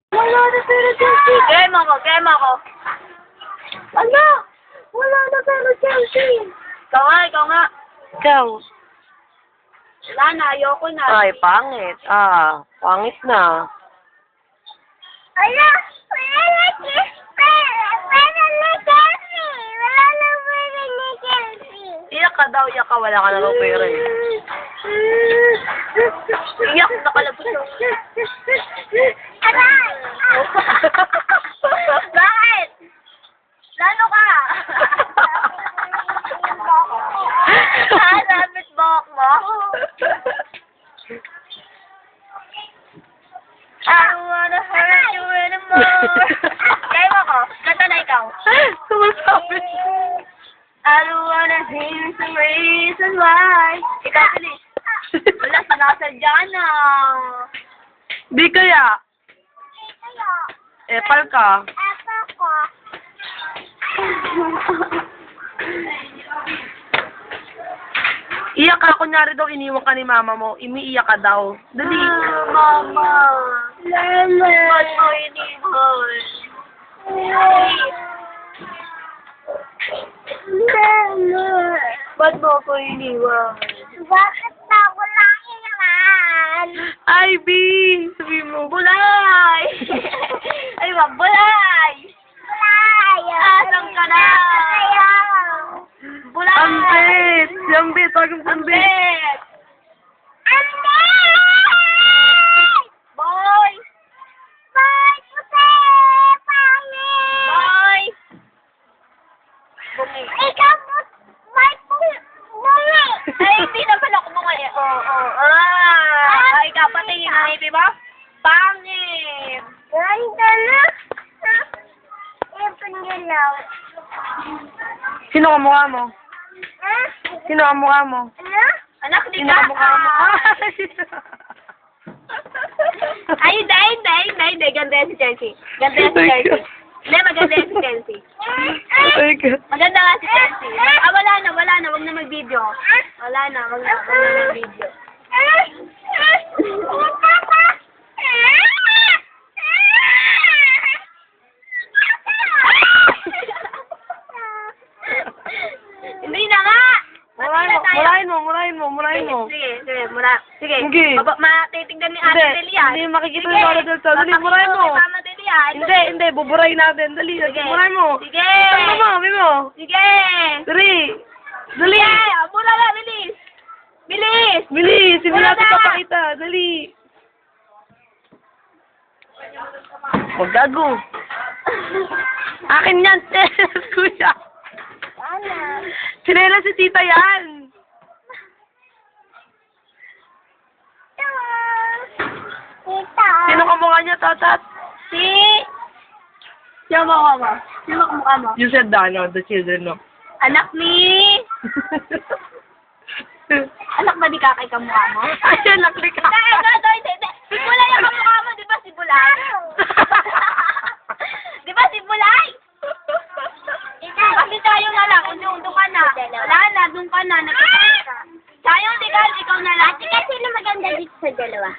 Wala na pero Chelsea. Game ako, game ako. Wala. Wala na pero Chelsea. Ikaw nga, ikaw nga. Ikaw. Wala na, ayoko na. Ay, pangit. Pangit na. Wala. Wala na Chelsea. Wala na Chelsea. Wala na pero ni Chelsea. Iyak ka daw, iyak ka. Wala ka na raw pera eh. Iyak na kalabos yung... Aray! Bakit? Lalo ka? Sabit bok mo? I don't wanna hurt you anymore. Kaya mo ko, kanta na ikaw. Sumasabi. I don't wanna hear some reason why. Ikaw, bilis. Wala, sinasadya na. Di kaya. Epal ka. Apa ko. Iyak ka. Kunyari daw iniwan ka ni mama mo. Umiiyak ka daw. Dali. Mama. Mama. Ba't mo iniwan? Mama. Ba't mo ako iniwan? Bakit ako laki naman? Ivy! Sabi mo. Bulay! Ay, wag bulay! Bulay. Asan ka na? Ayaw. Bulay! Ambit! Ambit! Tawag mo ambit! Ambit! Ambit! Boy! Boy, puti! Pangit! Boy! Bungi. Ikaw po, boy, bungi! Ay, hindi naman ako bungi. Ay, kapatingin na ito ba? Pangit! Ganda na. Ipon nilaw. Sino ka mukha mo? Ha? Sino ka mukha mo? Ano? Anak, di Sino ka? ka mukha mo? Ay, hindi. Ganda yan si Chelsea. Ganda yan si Chelsea. Hindi, maganda yan si Chelsea. Ay, ka. Maganda nga si Chelsea. Wala na. Wag na mag-video. Wala na mag-video. Hindi na nga! Murahin mo. Sige, mura. Sige. Sige. Matitignan ni Ate Deli yan. Hindi, makikita yung Lola Del Sol. Dali, murahin mo. Kay Mama Deli yan. Hindi, buburahin natin. Dali, Sige. murahin mo. Sige. Sabi mo. Sige. Dali. Dali. Sige, mura na, bilis. Bilis. Bilis, hindi Wala natin na. papakita. Dali. Huwag gago. Akin yan, kuya. Ano? Sinela si tita yan. Tita. Sino ka mukha niya, tatat? Sino mukha mo? You said that, no, the children, no. Anak ni... Anak ba di kakay ka mukha mo? Ayun, naklik ka. Hindi. Si Bulay ang kamukha mo, di ba si Bulay? Di ba si Bulay? Kasi tayo na lang, doon ka na. Wala na, doon ka na, nagkakaroon ka. Tayo, ikaw na lang. Ate, sino maganda dito sa dalawa?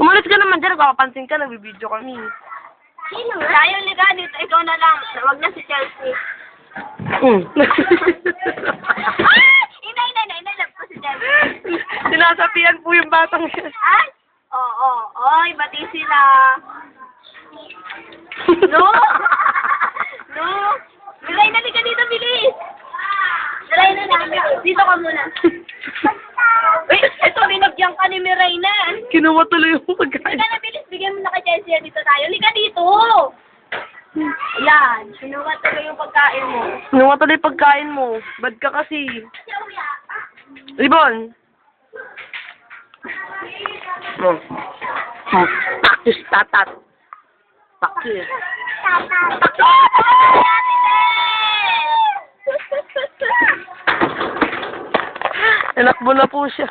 Umalis ka naman dyan, kakapansin ka, nagbibideo kami. Sino nga? Tayo, dito, ikaw na lang. Wag na si Chelsea. Inay, ko si Chelsea. Sinasapian po yung batang yan. Ay? Oo. Oy, bati sila. No! Milay na ka dito, bilis! Milay na. Dito ka muna. Uy, ito, binagyan ka ni Mirayna. Kinuha tuloy yung pagkain. Liga na, bilis. Bigyan mo na kay Chelsea. Dito tayo. Liga dito! Yan. Sinukat tuloy yung pagkain mo. Kinuha tuloy yung pagkain mo. Bad ka kasi. Ribon. Oh. Practice tatat. Practice. Anak mo na po siya.